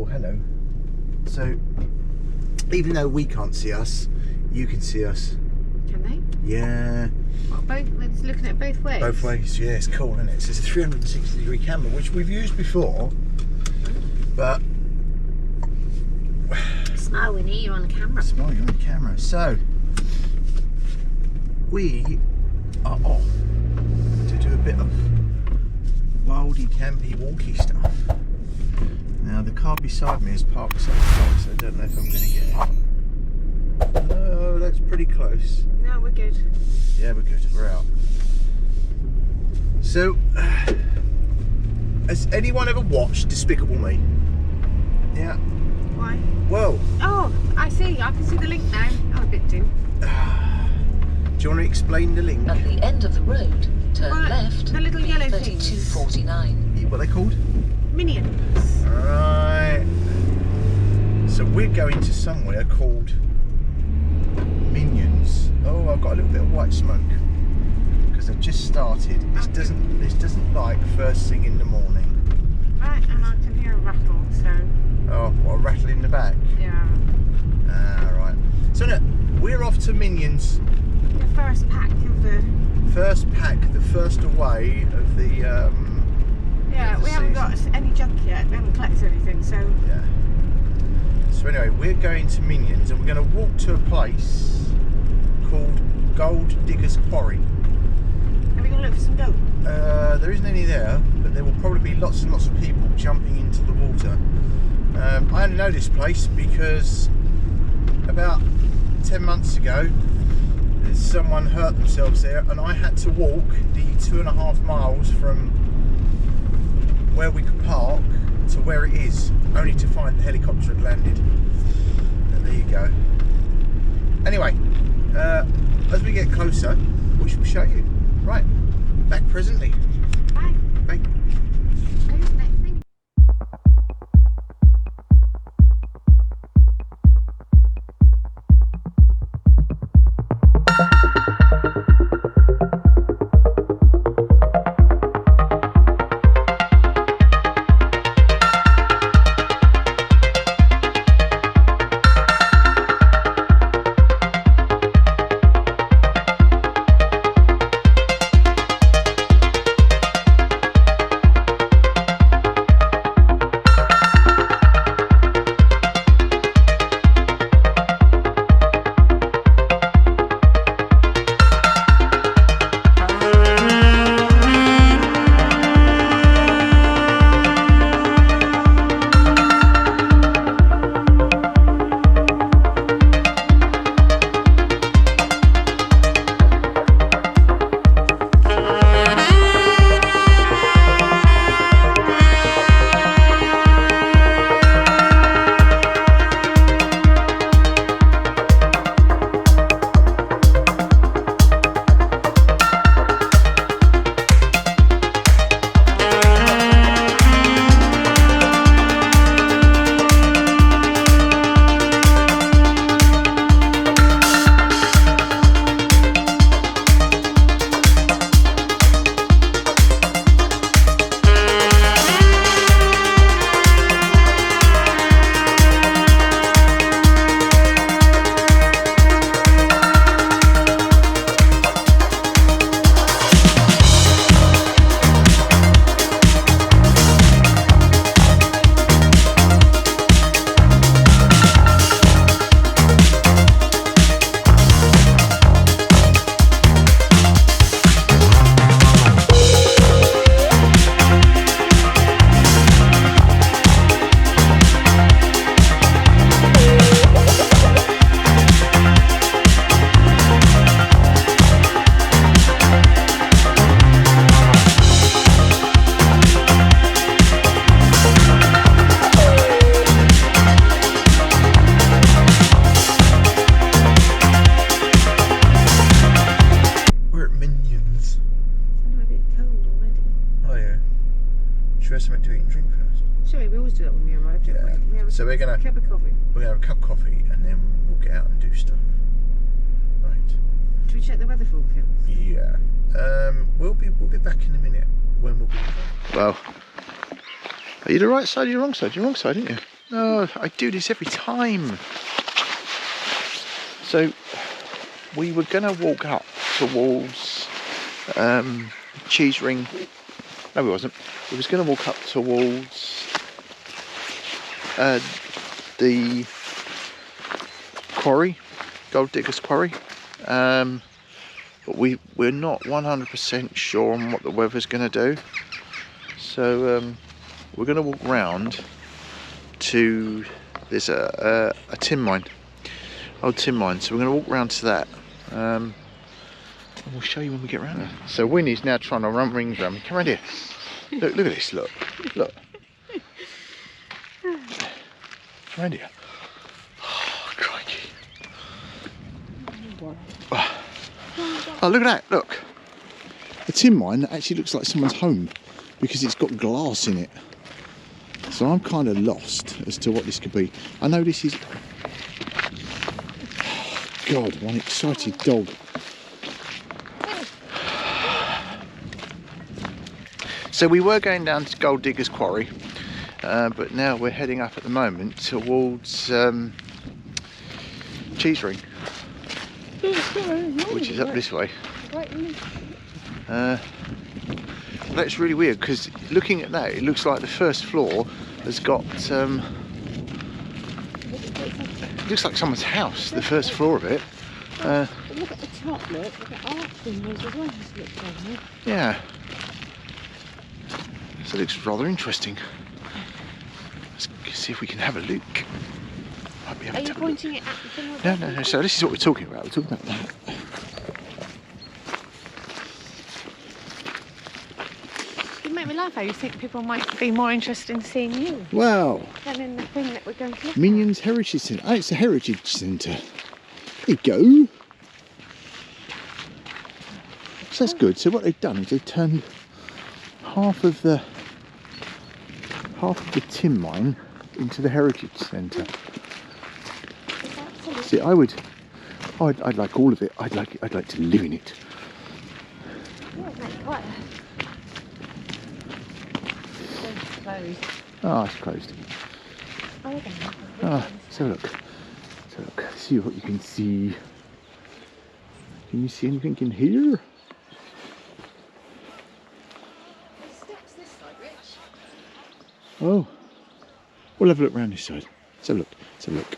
Oh, hello. So, even though we can't see us, you can see us. Can they? Yeah. What, both? It's looking at both ways? Both ways, yeah, it's cool, isn't it? So it's a 360-degree camera, which we've used before, but... Smile, Winnie, you're on camera. Smile, you're on camera. So, we are off to do a bit of wildy, campy, walky stuff. Now, the car beside me is parked so close, I don't know if I'm going to get it. Oh, that's pretty close. No, we're good. Yeah, we're good. We're out. So, has anyone ever watched Despicable Me? Yeah. Why? Well. Oh, I see. I can see the link now. Oh, a bit dim. Do you want to explain the link? At the end of the road, turn left. The little yellow things. 3249. What are they called? Minions. Alright. So we're going to somewhere called Minions. Oh, I've got a little bit of white smoke because I've just started. This doesn't like first thing in the morning. Right, and I can hear a rattle, so... Oh, what, a rattle in the back? Yeah. Right. So no, we're off to Minions. The first pack of the... First pack, the first away of the yeah, we haven't got any junk yet. We haven't collected anything, so... Yeah. So anyway, we're going to Minions and we're going to walk to a place called Gold Diggers Quarry. Are we going to look for some gold? There isn't any there, but there will probably be lots and lots of people jumping into the water. I only know this place because about 10 months ago someone hurt themselves there and I had to walk the 2.5 miles from where we could park to where it is, only to find the helicopter had landed. And there you go. Anyway, as we get closer, we shall show you. Right, back presently. Bye. Bye. Who's next thing? So we're gonna cup of coffee. We're gonna have a cup of coffee and then we'll get out and do stuff. Right. Should we check the weather forecast? Yeah. We'll be back in a minute when we'll be. Well, are you the right side or your wrong side? You're wrong side, aren't you? No, I do this every time. So we were going to walk up towards Cheese Ring. No, we wasn't. We was going to walk up towards the quarry, Gold Diggers Quarry. But we're not 100% sure on what the weather's going to do. So we're going to walk round to, there's a tin mine, old tin mine. So we're going to walk round to that. And we'll show you when we get round there. So Winnie's now trying to run rings around me. Come around here. Look at this, look. Come around here. Oh, crikey. Oh, look at that, look. The tin mine actually looks like someone's home because it's got glass in it. So I'm kind of lost as to what this could be. I know this is... God, one excited dog. So we were going down to Gold Diggers Quarry, but now we're heading up at the moment towards Cheese Ring, which is up this way. That's really weird because looking at that, it looks like the first floor has got it looks like someone's house, the first floor of it. Look at the top, look at arch windows as well. Yeah, so it looks rather interesting. Let's see if we can have a look. Might be able Are you pointing it at the thing? No. So this is what we're talking about. We're talking about that. You make me laugh how you think people might be more interested in seeing you Wow. than in the thing that we're going to look Minions Heritage Centre. Oh, it's a heritage centre. There you go. So that's good. So what they've done is they've turned half of the tin mine into the heritage centre. See, I'd like all of it. I'd like to live in it. at. Closed. Oh, it's closed. Oh, okay. Ah, so look. See what you can see. Can you see anything in here? Steps this side, Rich. Oh, we'll have a look round this side. Let's have a look.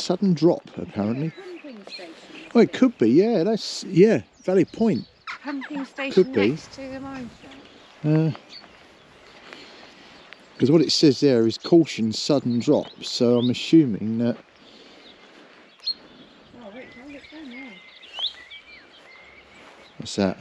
sudden drop, apparently. Pumping station. Oh, it could be, yeah. That's, yeah, valid point. Pumping station Could be. next to the mine shaft. Because what it says there is caution sudden drop, so I'm assuming that... Oh, Rich, hold it down there. What's that?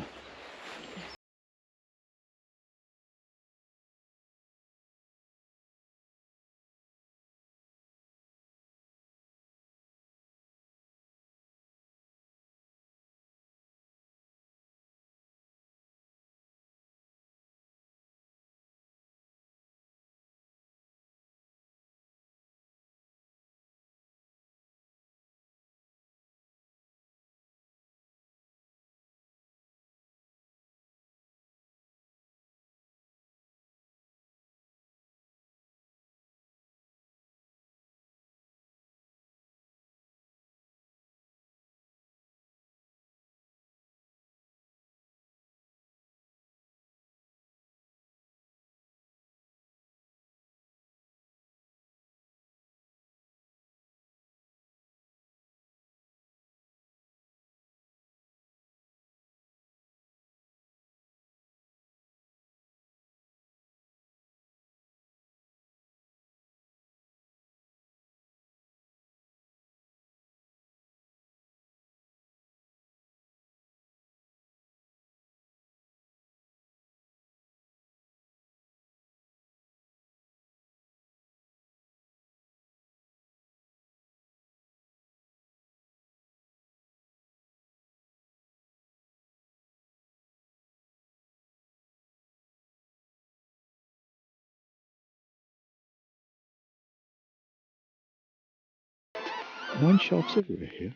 Mine shafts everywhere here.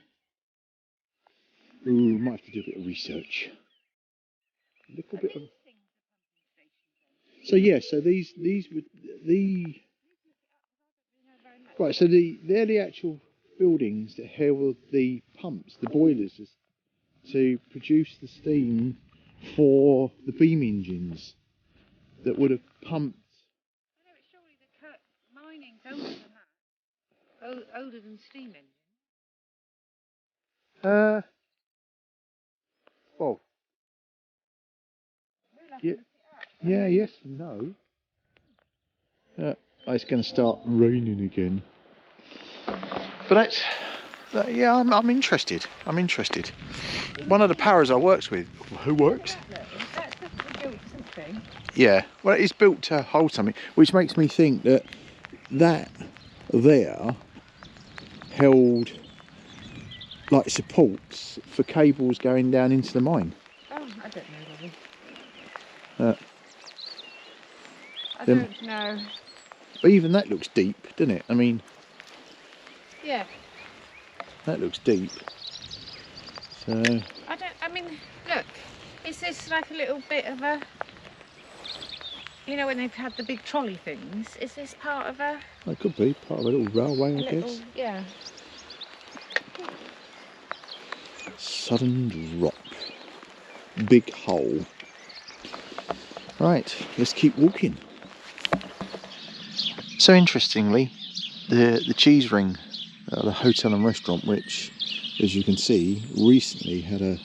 Ooh, might have to do a bit of research. A little bit of... So yeah, so these would right. So they're the actual buildings that held the pumps, the boilers, to produce the steam for the beam engines that would have pumped. I know, it's surely the mining's older than that. Older than steam engine. Well, yeah, yes, and no. It's going to start raining again. But yeah, I'm interested. I'm interested. One of the powers I works with, who works? That's just built something. Yeah, well, it's built to hold something, which makes me think that there held like supports for cables going down into the mine. Oh, I don't know, really. I Them- don't know. But even that looks deep, doesn't it? I mean, Yeah. that looks deep. So I mean, look, is this like a little bit of a, you know, when they've had the big trolley things, is this part of a... it could be part of a little railway, I guess. Yeah. Sudden drop. Big hole. Right, let's keep walking. So interestingly, the cheese ring, the hotel and restaurant, which, as you can see, recently had a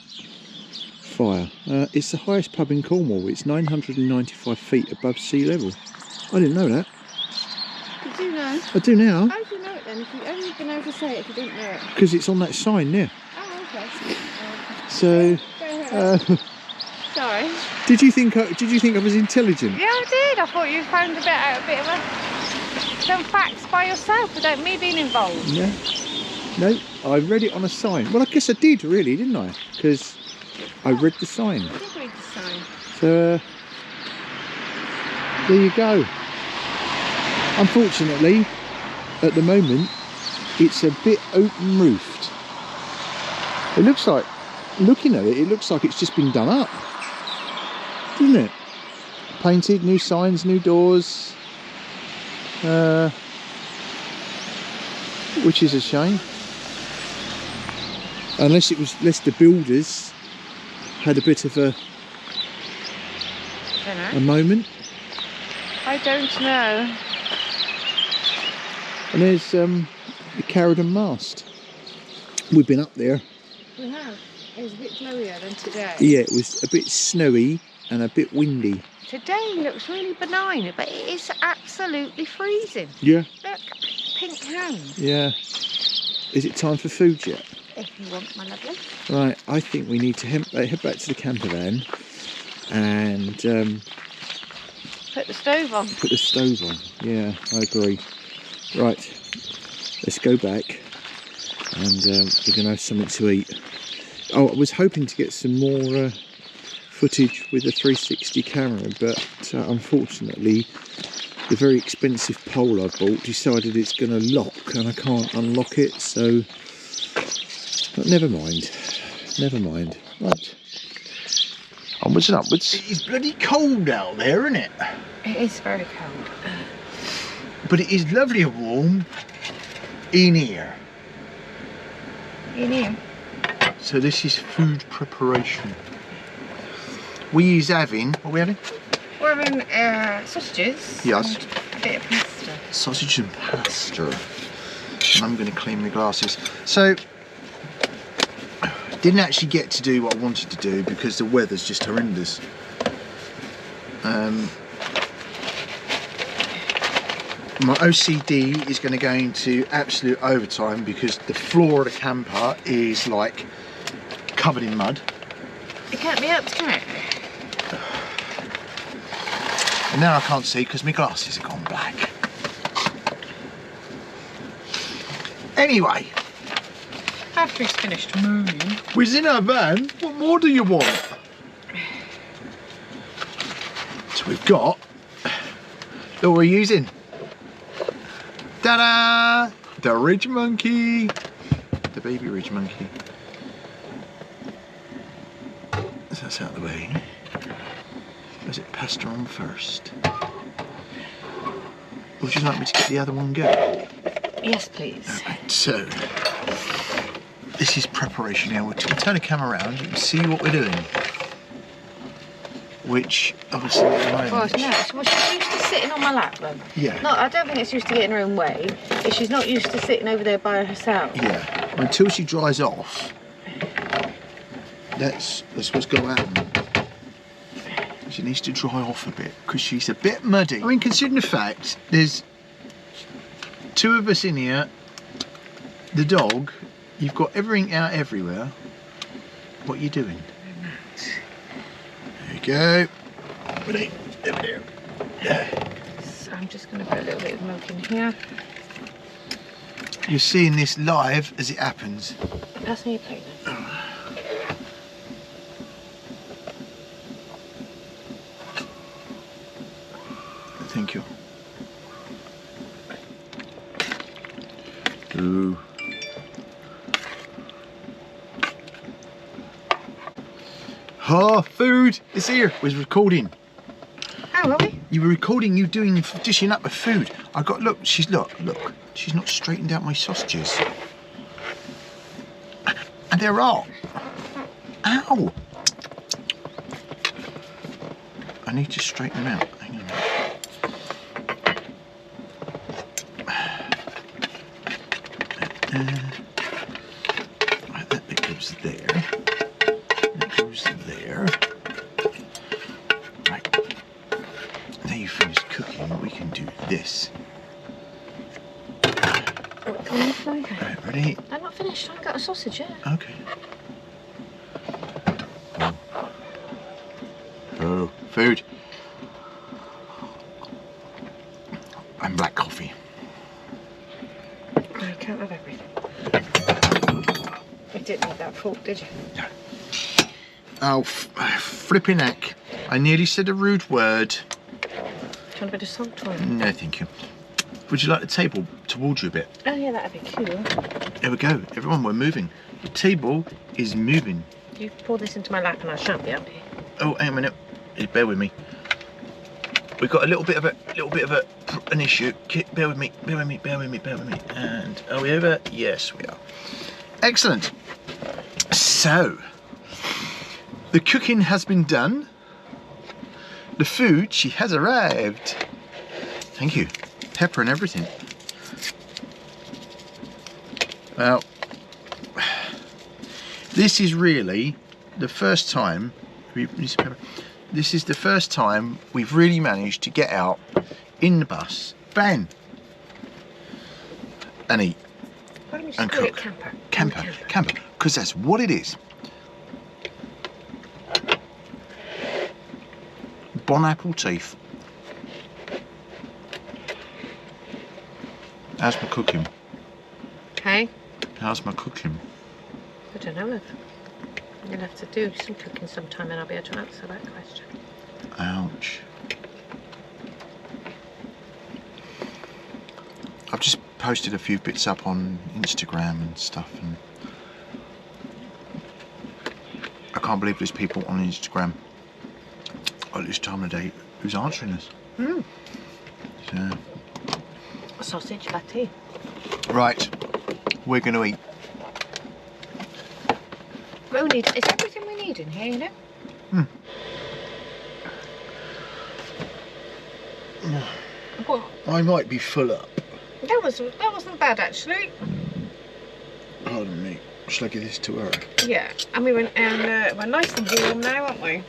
fire. It's the highest pub in Cornwall. It's 995 feet above sea level. I didn't know that. Did you know? I do now. How do you know it then? If you only been able to say it if you didn't know it. Because it's on that sign there. Oh, okay. So, Go ahead. Sorry. did you think I was intelligent? Yeah, I did. I thought you found a bit of some facts by yourself without me being involved. Yeah. No, I read it on a sign. Well, I guess I did really, didn't I? Because I read the sign. I did read the sign. So, there you go. Unfortunately, at the moment, it's a bit open roofed. It looks like, looking at it, it looks like it's just been done up, doesn't it? Painted, new signs, new doors, which is a shame. Unless the builders had a bit of a moment. I don't know. And there's the Carradon mast. We've been up there. We have. It was a bit glowier than today. Yeah, it was a bit snowy and a bit windy. Today looks really benign, but it is absolutely freezing. Yeah. Look, pink hands. Yeah. Is it time for food yet? If you want, my lovely. Right, I think we need to head back to the campervan and Put the stove on. put the stove on. Yeah, I agree. Right, let's go back and we're going to have something to eat. Oh, I was hoping to get some more footage with the 360 camera, but unfortunately the very expensive pole I bought decided it's going to lock and I can't unlock it, so but never mind. Right, onwards and upwards. It is bloody cold out there, isn't it? It is very cold. But it is lovely and warm in here. In here. So this is food preparation. We is having, what are we having? We're having sausages. Yes. And a bit of pasta. Sausage and pasta. And I'm going to clean my glasses. So, didn't actually get to do what I wanted to do because the weather's just horrendous. My OCD is going to go into absolute overtime because the floor of the camper is like covered in mud. It can't be helped, can it? And now I can't see because my glasses have gone black. Anyway. After he's finished mooning. We're in our van. What more do you want? So we've got that we're using. Ta-da! The ridge monkey. The baby ridge monkey. So that's out of the way. Is it pasta on first? Would you like me to get the other one going? Yes, please. Alright, so this is preparation now. We'll turn the camera around, you can see what we're doing. Which obviously at the moment. Well, she's used to sitting on my lap then. Yeah. No, I don't think it's used to getting her own way. It's she's not used to sitting over there by herself. Yeah. Until she dries off. That's what's going to happen. She needs to dry off a bit because she's a bit muddy. I mean, considering the fact there's two of us in here, the dog, you've got everything out everywhere. What are you doing? There you go. Ready? Over there. So I'm just going to put a little bit of milk in here. You're seeing this live as it happens. Pass me your plate then. Thank you. Ooh. Oh, food! It's here. We was recording. Oh, are we? You were recording you dishing up the food. I got look. She's look. She's not straightened out my sausages, and they're raw. Ow! I need to straighten them out. Hang on. Right, that bit goes there. That goes there. Right. Now you finish cooking, we can do this. Come on, fly. Right, ready? I'm not finished. I haven't got a sausage yet. Okay. Oh, food. And black coffee. No, you can't have everything. You didn't need that fork, did you? No. Oh, flipping heck. I nearly said a rude word. Do you want a bit of salt on it? No, thank you. Would you like the table towards you a bit? Oh, yeah, that'd be cool. There we go. Everyone, we're moving. The table is moving. You pour this into my lap and I shan't be happy. Oh, hang on a minute. Bear with me. We've got a little bit of an issue. Bear with me. And are we over? Yes, we are. Excellent. So, the cooking has been done. The food, she has arrived. Thank you. Pepper and everything. Well, this is really the first time this is the first time we've really managed to get out in the bus van and eat. Why don't we just And call it cook. camper? Camper, because that's what it is. Bon appetit. How's my cooking? Hey? How's my cooking? I don't know. I'm going to have to do some cooking sometime and I'll be able to answer that question. Ouch. I've just posted a few bits up on Instagram and stuff, and I can't believe there's people on Instagram at this time of day who's answering us. Mm. So, Sausage latte. right, we're going to eat. It's everything we need in here, you know? What? I might be full up. That wasn't bad actually. Pardon me. Shall I give this to her? Yeah, and we're nice and warm now, aren't we?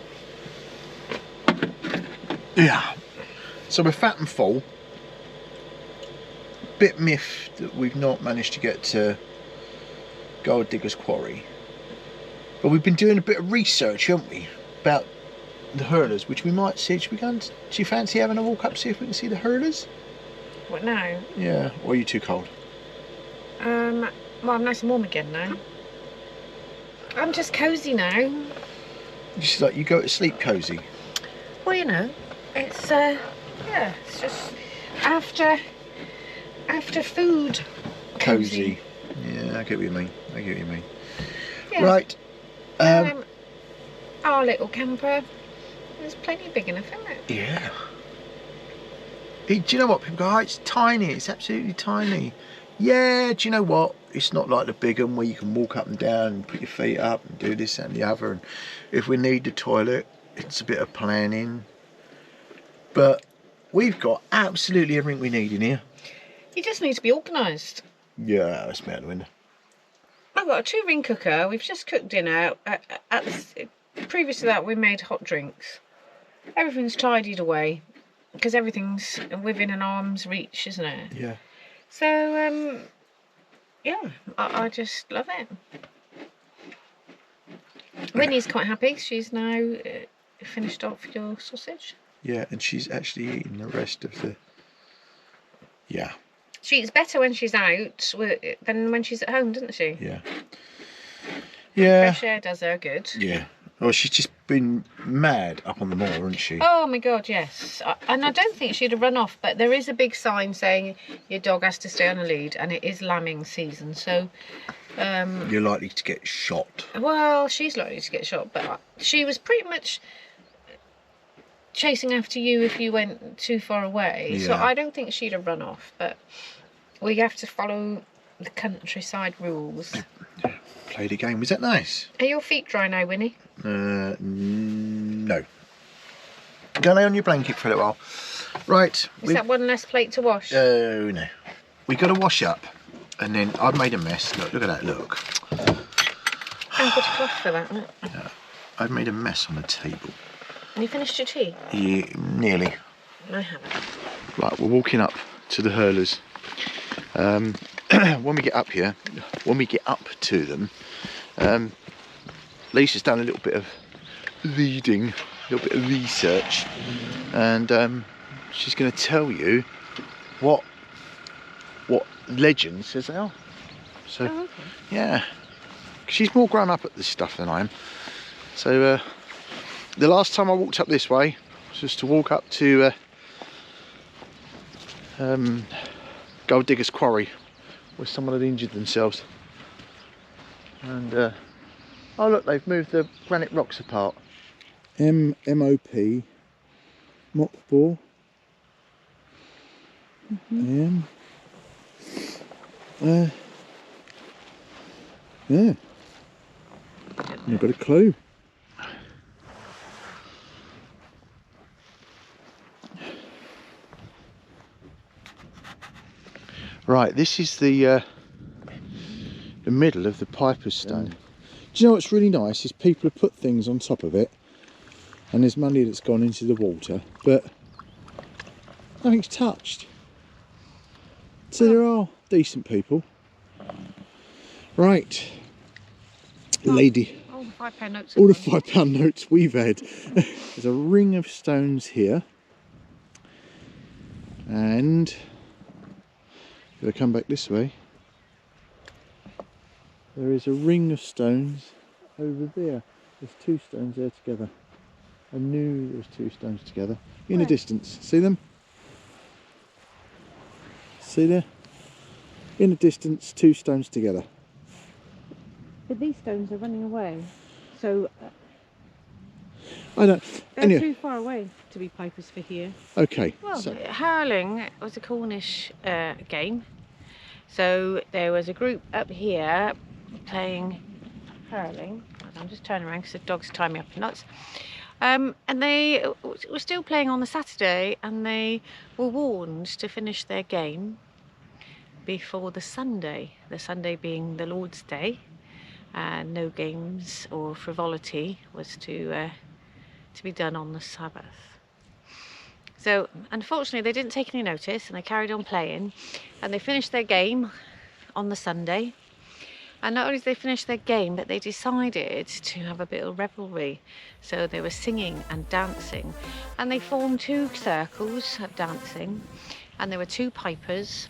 Yeah. So we're fat and full. Bit miffed that we've not managed to get to Gold Digger's Quarry. But we've been doing a bit of research, haven't we? About the hurlers, which we might see. Should we go and, do you fancy having a walk up to see if we can see the hurlers? What now? Yeah, or are you too cold? Well, I'm nice and warm again now. I'm just cosy now. Just like you go to sleep cosy. Well, you know, it's yeah, it's just after food. Cosy. Yeah, I get what you mean. I get what you mean. Yeah. Right. Our little camper is plenty big enough, isn't it? Yeah. Do you know what people go, oh, it's tiny, it's absolutely tiny. Yeah, do you know what? It's not like the big one where you can walk up and down and put your feet up and do this and the other. And if we need the toilet, it's a bit of planning. But we've got absolutely everything we need in here. You just need to be organised. Yeah, that's me out the window. I've got a 2-ring cooker. We've just cooked dinner. Previous to that, we made hot drinks. Everything's tidied away because everything's within an arm's reach, isn't it? Yeah. So, yeah, I just love it. Winnie's quite happy. She's now finished off your sausage. Yeah, and she's actually eating the rest of the... Yeah. She eats better when she's out than when she's at home, doesn't she? Yeah. Yeah. Fresh air does her good. Yeah. Well, she's just been mad up on the moor, hasn't she? Oh my God, yes. And I don't think she'd have run off, but there is a big sign saying your dog has to stay on a lead, and it is lambing season, so... You're likely to get shot. Well, she's likely to get shot, but she was pretty much chasing after you if you went too far away. Yeah. So I don't think she'd have run off, but we have to follow the countryside rules. Played a game. Was that nice? Are your feet dry now, Winnie? No. Go lay on your blanket for a little while. Right. Is that one less plate to wash? Oh, no. We got to wash up. And then I've made a mess. Look at that, look. I've got a cloth for that, isn't it? Yeah. I've made a mess on the table. And you finished your tea? Yeah, nearly. I haven't. Right, we're walking up to the hurlers. When we get up here, when we get up to them, Lisa's done a little bit of reading, a little bit of research, and she's going to tell you what legend says they are. So, okay. Yeah, she's more grown up at this stuff than I am. So, the last time I walked up this way was just to walk up to Gold Digger's Quarry, where someone had injured themselves. And oh look, they've moved the granite rocks apart. MOP Mockball. Yeah. You've got a clue. Right, this is the the middle of the Piper's Stone. Do you know what's really nice is people have put things on top of it, and there's money that's gone into the water, but nothing's touched. So there are decent people. Right, lady. All the £5 notes. All the £5 notes we've had. There's a ring of stones here, and if I come back this way, there is a ring of stones over there. There's 2 stones there together. I knew there was 2 stones together in the distance. See them? See there? In the distance, 2 stones together. But these stones are running away, so I don't. they're Anyway, too far away to be pipers for here. okay. Well, So, hurling was a Cornish game, so there was a group up here playing hurling. I'm just turning around because the dogs tie me up in knots. And they were still playing on the Saturday, and they were warned to finish their game before the Sunday being the Lord's Day. No games or frivolity was to be done on the Sabbath. So unfortunately they didn't take any notice, and they carried on playing, and they finished their game on the Sunday. And not only did they finish their game, but they decided to have a bit of revelry. So they were singing and dancing, and they formed 2 circles of dancing, and there were 2 pipers,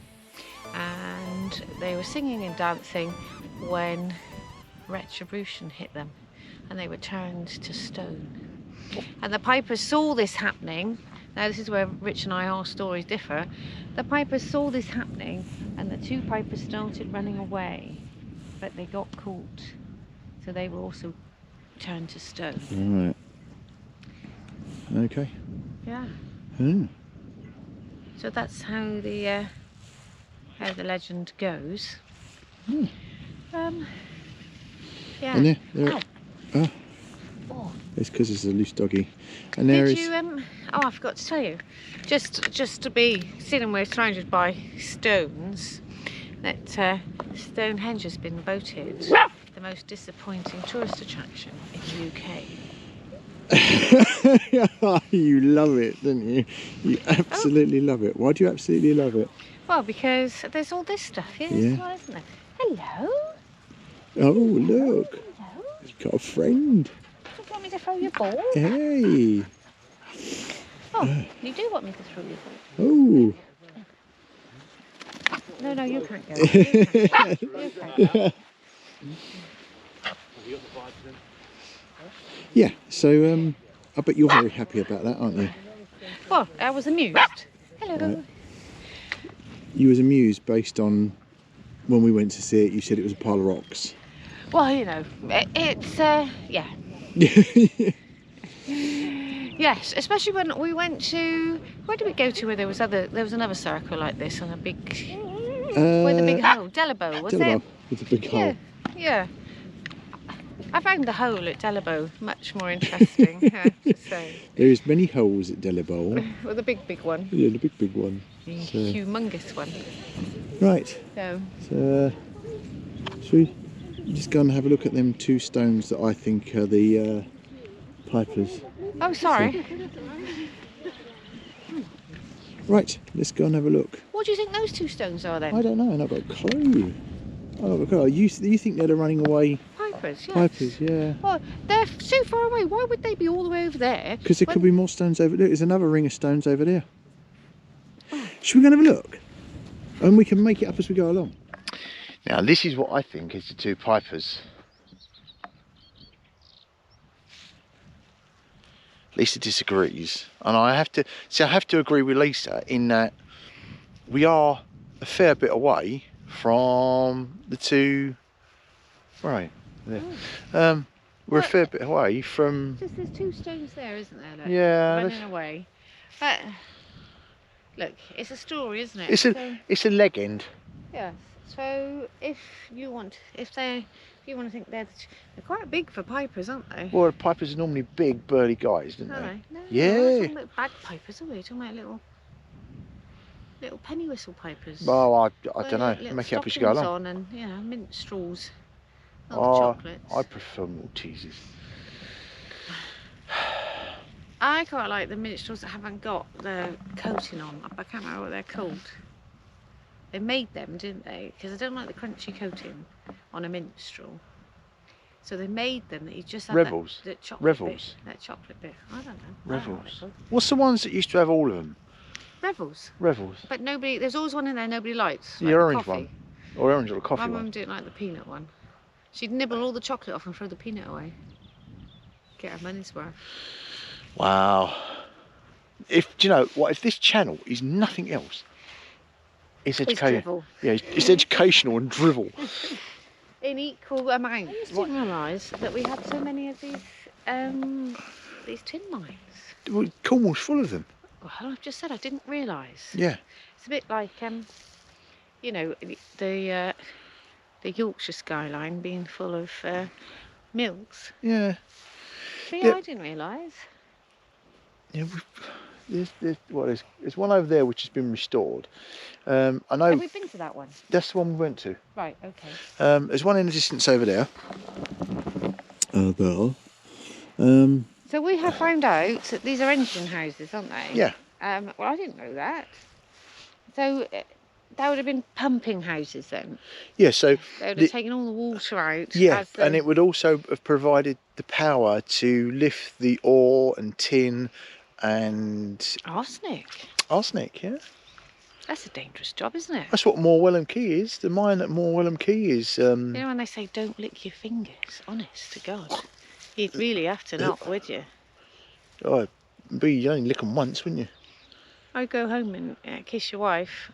and they were singing and dancing when retribution hit them, and they were turned to stone. And the pipers saw this happening. Now this is where Rich and I, our stories differ. The pipers saw this happening, and the 2 pipers started running away, but they got caught, so they were also turned to stone. right. Okay. Yeah. Hmm. So that's how the legend goes. Hmm. Yeah. And there. Ow. Oh, it's because it's a loose doggy. And there Did is. you oh, I forgot to tell you, just to be sitting, we're surrounded by stones, that Stonehenge has been voted the most disappointing tourist attraction in the UK. You love it, don't you? You absolutely love it. Why do you absolutely love it? Well, because there's all this stuff here, as well, isn't there? Hello. Oh, look. Hello. You've got a friend. Do you want me to throw your ball? Hey. Oh, you do want me to throw your ball? Oh. No, you can't go. You can't go. You can't go. Yeah, so I bet you're very happy about that, aren't you? Well, I was amused. Hello. Right. You was amused based on when we went to see it, you said it was a pile of rocks. Well, you know, it's yeah. Yes, especially when we went to, where did we go to where there was another circle like this on a big, where the big hole, Delabo, was it? With a big hole. Yeah. I found the hole at Delabo much more interesting, I have to say. There is many holes at Delabo. Well, the big one. Yeah, the big one. The So- humongous one. Right. So, Should we just go and have a look at them 2 stones that I think are the pipers? oh, sorry. Right, let's go and have a look. What do you think those 2 stones are then? I don't know, I've not got a clue. I've got a clue. You think they're running away Pipers, yes. pipers, yeah. Well, they're so far away. Why would they be all the way over there? Because there could be more stones over there. There's another ring of stones over there. Should we go and have a look? And we can make it up as we go along. Now this is what I think is the 2 pipers. Lisa disagrees, and I have to agree with Lisa in that we are a fair bit away from the 2. Right there. We're a fair bit away from. Just there's 2 stones there, isn't there? Look, Yeah. running away. Look, it's a story, isn't it? It's a legend. Yes. So if you want to think they're quite big for pipers, aren't they? Well, pipers are normally big, burly guys, aren't Are they? they? No, Yeah. we're talking about bagpipers, are we? Talking about little. little penny whistle pipers. Oh, I With don't know. little Make it up as you go stockings along. on and, you know, mint straws. Not Oh, the chocolates. I prefer Maltesers. I quite like the minstrels that haven't got the coating on. I can't remember what they're called. They made them, didn't they? Because I don't like the crunchy coating on a minstrel. So they made them that you just have Revels. that chocolate Revels. bit. That chocolate bit. I don't know. Revels. What's the ones that used to have all of them? Revels. Revels. But nobody. There's always one in there nobody likes. The Like orange coffee. one. Or orange or the coffee My one. mum didn't like the peanut one. She'd nibble all the chocolate off and throw the peanut away. Get her money's worth. Wow. Do you know what? If this channel is nothing else, it's educational. drivel. Yeah, it's educational and drivel. In equal amounts. I just didn't realise that we had so many of these tin mines. Well, Cornwall's full of them. Well, I've just said I didn't realise. Yeah. It's a bit like you know, the Yorkshire skyline being full of mills. Yeah. But Yeah. I didn't realise. Yeah. There's one over there which has been restored. I know. Have we been to that one? That's the one we went to. Right. Okay. There's one in the distance over there. So we have found out that these are engine houses, aren't they? Yeah. Well, I didn't know that. So that would have been pumping houses then. Yeah. So. They would have taken all the water out. Yeah, as the... and it would also have provided the power to lift the ore and tin and arsenic. Yeah. That's a dangerous job, isn't it? That's what Morwellham Quay is. The mine at Morwellham Quay is. You know when they say don't lick your fingers, honest to God, you'd really have to not, would you? Oh, you'd only lick them once, wouldn't you? I'd go home and kiss your wife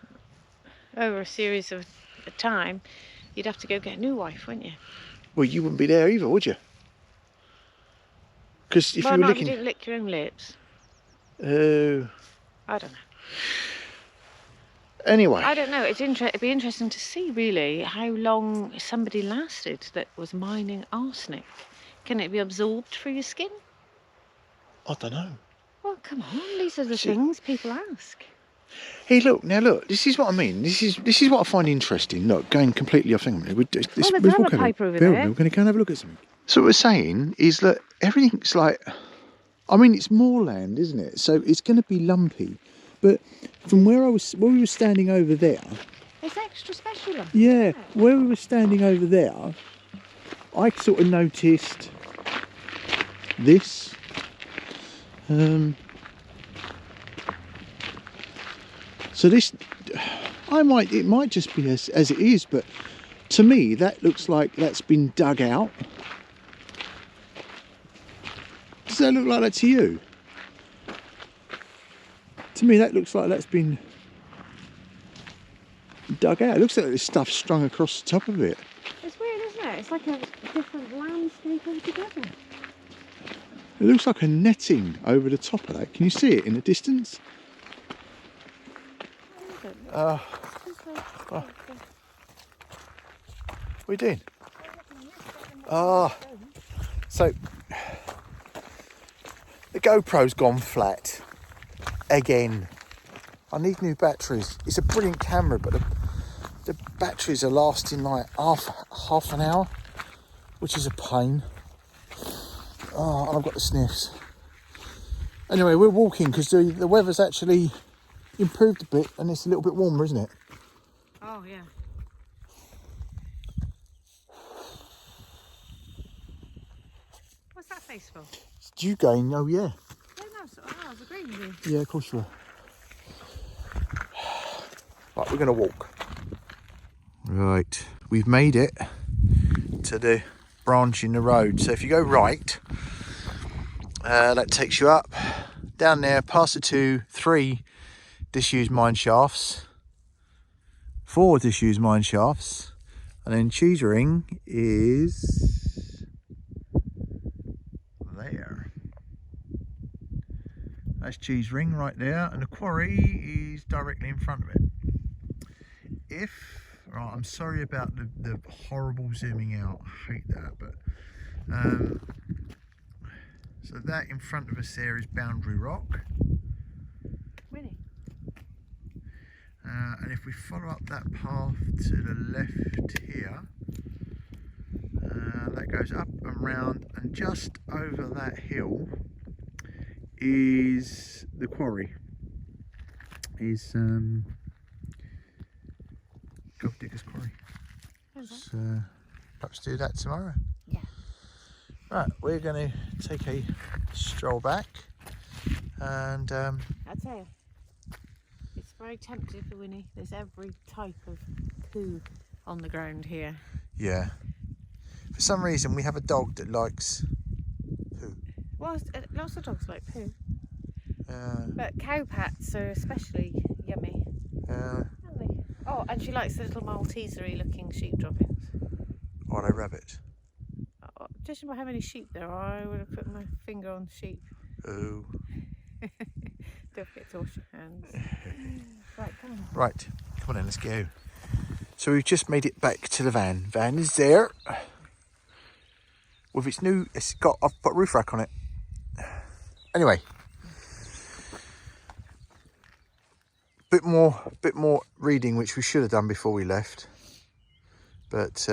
over a series of time. You'd have to go get a new wife, wouldn't you? Well, you wouldn't be there either, would you? Because if you were not licking. if you didn't lick your own lips. Oh. I don't know. Anyway. I don't know. It'd be interesting to see really how long somebody lasted that was mining arsenic. Can it be absorbed through your skin? I don't know. Well, come on. These are the things people ask. Hey, look. This is what I mean. This is what I find interesting. Look, going completely off thing. There's another piper over there. We're going to go and have a look at something. So what we're saying is that everything's like, I mean, it's moorland, isn't it? So it's going to be lumpy. But from where we were standing over there. It's extra special. Yeah, where we were standing over there, I sort of noticed this. So this, it might just be as it is, but to me that looks like that's been dug out. Does that look like that to you? To me that looks like that's been dug out. It looks like there's stuff strung across the top of it. It's weird, isn't it? It's like a different landscape altogether. It looks like a netting over the top of that. Can you see it in the distance? What are you doing? So the GoPro's gone flat again. I need new batteries. It's a brilliant camera, but the batteries are lasting like half an hour, which is a pain. Oh, and I've got the sniffs. Anyway, we're walking because the weather's actually improved a bit and it's a little bit warmer, isn't it? Oh, yeah. What's that face for? It's you going, oh yeah. Yeah, no, I was agreeing with you. Yeah, of course you are. Right, we're going to walk. Right, we've made it to the branch in the road. So if you go right, that takes you up, down there, past the 3 disused mine shafts, 4 disused mine shafts, and then Cheese Ring is there. That's Cheese Ring right there, and the quarry is directly in front of it. Right, I'm sorry about the horrible zooming out, I hate that, but so that in front of us there is Boundary Rock. Really? and if we follow up that path to the left here, that goes up and round, and just over that hill is the quarry. Is Gold Digger's Quarry. So perhaps do that tomorrow. Yeah. Right, we're going to take a stroll back, and I tell you, it's very tempting for Winnie. There's every type of poo on the ground here. yeah. For some reason, we have a dog that likes poo. Well, lots of dogs like poo. But cow pats are especially yummy. Aren't they? Oh, and she likes the little Maltesery looking sheep droppings. Or a rabbit. Oh, judging by how many sheep there are, I would have put my finger on the sheep. Oh. Don't forget to wash your hands. Right, come on. Right, come on then, let's go. So we've just made it back to the van. Van is there. With its new, I've put a roof rack on it. Anyway. Bit more reading, which we should have done before we left. But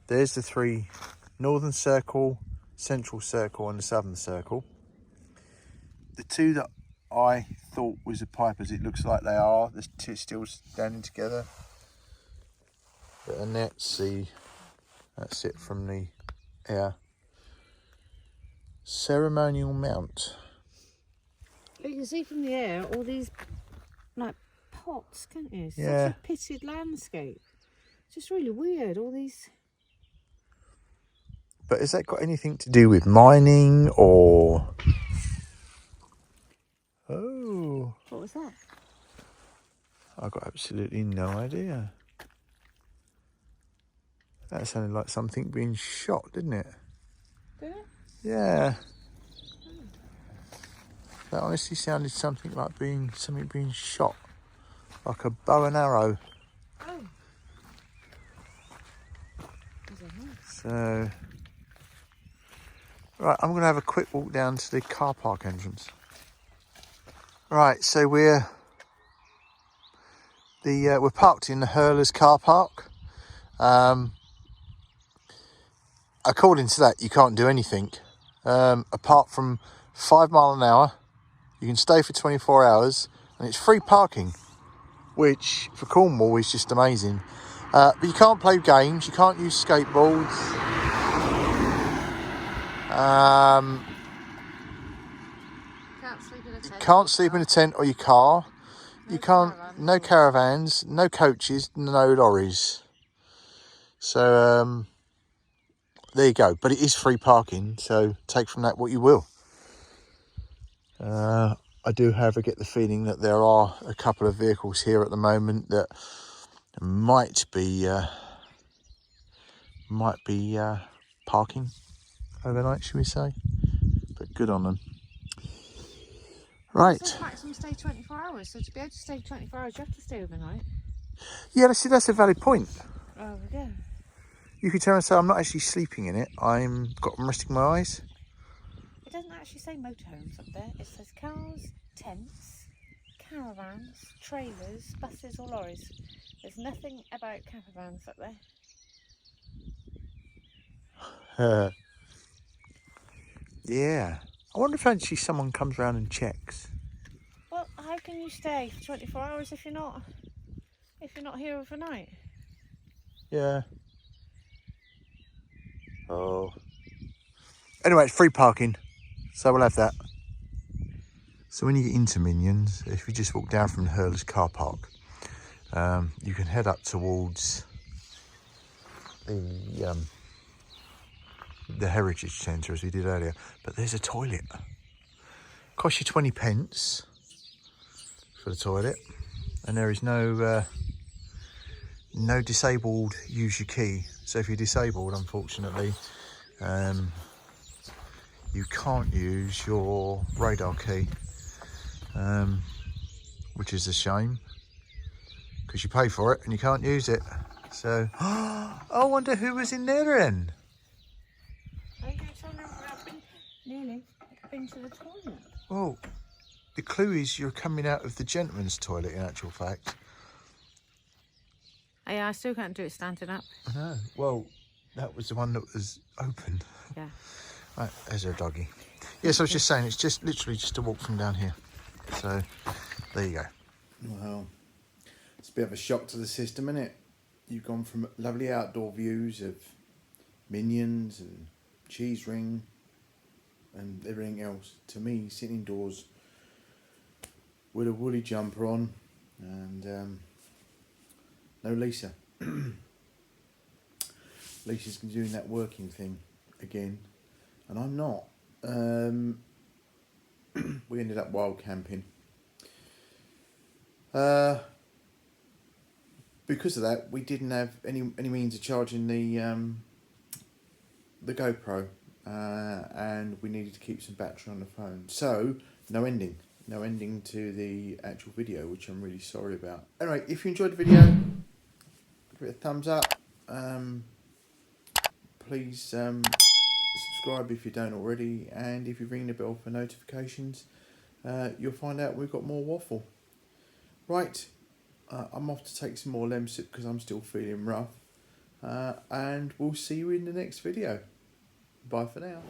there's the 3: Northern Circle, Central Circle and the Southern Circle. The 2 that I thought was the pipers, it looks like they are. The 2 still standing together. And that's it from the air. Ceremonial Mount. You can see from the air all these like pots, can't you? Yeah. Such a pitted landscape. It's just really weird, all these. But has that got anything to do with mining or? Oh. What was that? I've got absolutely no idea. That sounded like something being shot, didn't it? Did it? Yeah. That honestly sounded something like something being shot, like a bow and arrow. Oh. So, right, I'm going to have a quick walk down to the car park entrance. Right, so we're parked in the Hurlers car park. According to that, you can't do anything apart from 5 miles an hour. You can stay for 24 hours, and it's free parking, which for Cornwall is just amazing. But you can't play games, you can't use skateboards. Can't sleep in a tent or your car. No caravans, no coaches, no lorries. So there you go. But it is free parking, so take from that what you will. I do, however, get the feeling that there are a couple of vehicles here at the moment that might be parking overnight, should we say? But good on them. Right. It says maximum stay 24 hours, so to be able to stay 24 hours, you have to stay overnight. Yeah, that's a valid point. Oh, yeah. You could tell and say I'm not actually sleeping in it. I'm resting my eyes. It doesn't actually say motorhomes up there. It says cars, tents, caravans, trailers, buses or lorries. There's nothing about caravans up there. Yeah. I wonder if actually someone comes around and checks. Well, how can you stay for 24 hours if you're not here overnight? Yeah. Oh. Anyway, it's free parking, so we'll have that. So when you get into Minions, if you just walk down from the Hurlers car park, you can head up towards the Heritage Centre as we did earlier. But there's a toilet. Costs you 20 pence for the toilet, and there is no disabled use your key. So if you're disabled, unfortunately, you can't use your radar key, which is a shame because you pay for it and you can't use it. So I wonder who was in there then. I've been to the toilet. Well, the clue is you're coming out of the gentleman's toilet, in actual fact. Yeah, I still can't do it standing up. I know. Well, that was the one that was open. Yeah. Right, there's our doggy. Yes, I was just saying, it's just literally just a walk from down here. So, there you go. Well, it's a bit of a shock to the system, isn't it? You've gone from lovely outdoor views of minions and cheese ring and everything else to me sitting indoors with a woolly jumper on and no Lisa. Lisa's doing that working thing again and I'm not. We ended up wild camping. Because of that, we didn't have any means of charging the GoPro, and we needed to keep some battery on the phone. So no ending to the actual video, which I'm really sorry about. Anyway, if you enjoyed the video, give it a thumbs up. Please subscribe if you don't already, and if you ring the bell for notifications, you'll find out we've got more waffle. Right, I'm off to take some more Lemsip because I'm still feeling rough, and we'll see you in the next video. Bye for now.